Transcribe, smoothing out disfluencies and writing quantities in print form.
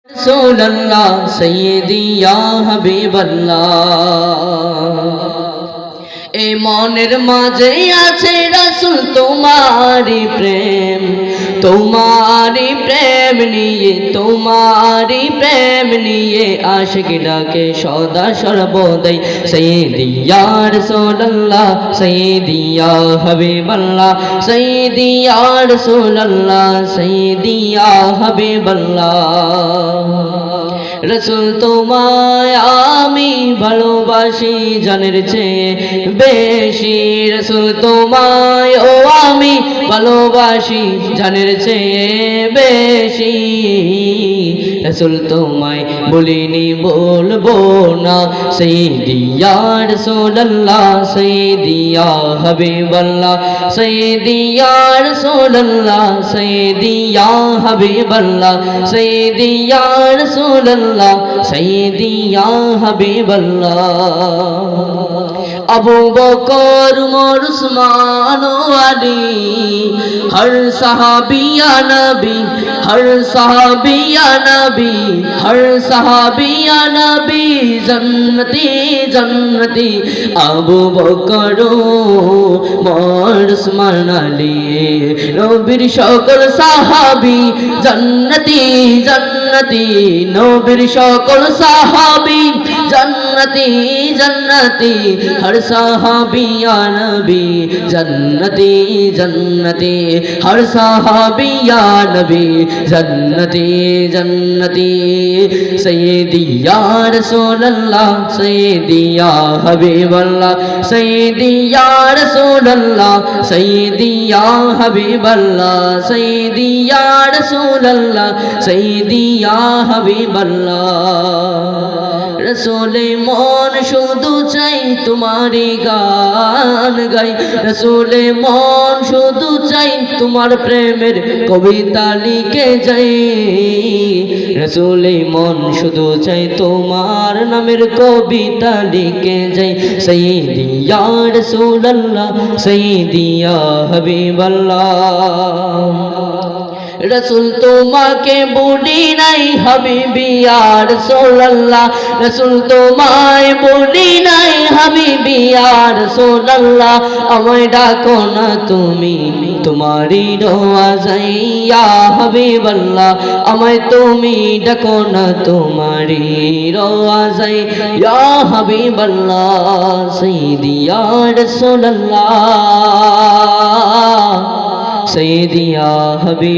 রাসূলুল্লাহ সাইয়্যিদি ইয়া হাবিবাল্লাহ। এ মনের মাঝে আছে রাসূল তোমারি প্রেম, তোমারি প্রেম নিয়ে, তোমারি প্রেম নিয়ে আশিক ডাকে সদা সর্বদাই। সাইয়্যিদি ইয়া রাসূলুল্লাহ সাইয়্যিদি ইয়া হাবিবাল্লাহ, সাইয়্যিদি ইয়া রাসূলুল্লাহ সাইয়্যিদি ইয়া হাবিবাল্লাহ। রসুল তোমায় আমি ভালোবাসি জানের চেয়ে বেশি, রসুল তোমায় ও আমি ভালোবাসি জানের চেয়ে বেশি। রসুল তোমায় বলিনি বলবো না, সাইয়্যিদি ইয়া রাসূলুল্লাহ সাইয়্যিদি ইয়া হাবিবাল্লাহ, সাইয়্যিদি ইয়া রাসূলুল্লাহ সাইয়্যিদি ইয়া হাবিবাল্লাহ, সাইয়্যিদি ইয়া রাসূলুল্লাহ সাইয়্যিদি ইয়া হাবিবাল্লাহ। আবু বকর উমর উসমান ও আলী হর সাহাবিয়া নবী, হর সাহাবিয়া নবী, হর সাহাবিয়া নবী জন্নতি জন্নতি। আবু বকর উমর উসমান আলী নবীর সকল সাহাবী জন্নতি জন্নতি, নবীর সকল সাহাবী জন্নতি জন্নতি। হর সাহাবিয়া নবী জন্নতি জন্নতি, হর সাহাবিয়া নবী জন্নতি জন্নতি। সাইয়্যিদি ইয়া রাসূলুল্লাহ সাইয়্যিদি ইয়া হাবিবাল্লাহ, সাইয়্যিদি ইয়া রাসূলুল্লাহ সাইয়্যিদি ইয়া হাবিবাল্লাহ, সাইয়্যিদি ইয়া রাসূলুল্লাহ সাইয়্যিদি ইয়া হাবিবাল্লাহ। রসুলে মন শুধু চাই তোমারি গান গাই, রসুলে মন শুধু চাই তোমার প্রেমের কবিতা লিখে যাই, রসুলে মন শুধু চাই তোমার নামের কবিতা লিখে যাই। সাইয়্যিদি ইয়া রাসূলুল্লাহ সাইয়্যিদি ইয়া হাবিবাল্লাহ। রসুল তোমাকে বলি নাই হাবিবি ইয়া রাসূলুল্লাহ, রসুল তোমায় বলি নাই হাবিবি ইয়া রাসূলুল্লাহ। আমায় ডাকো না তুমি তোমারি রওয়াজায় ইয়া হাবিবাল্লাহ, আমায় তুমি ডাকো না তোমারি রওয়াজায় ইয়া হাবিবাল্লাহ। সাইয়্যিদি ইয়া রাসূলুল্লাহ সাইয়্যিদি ইয়া হাবিবাল্লাহ।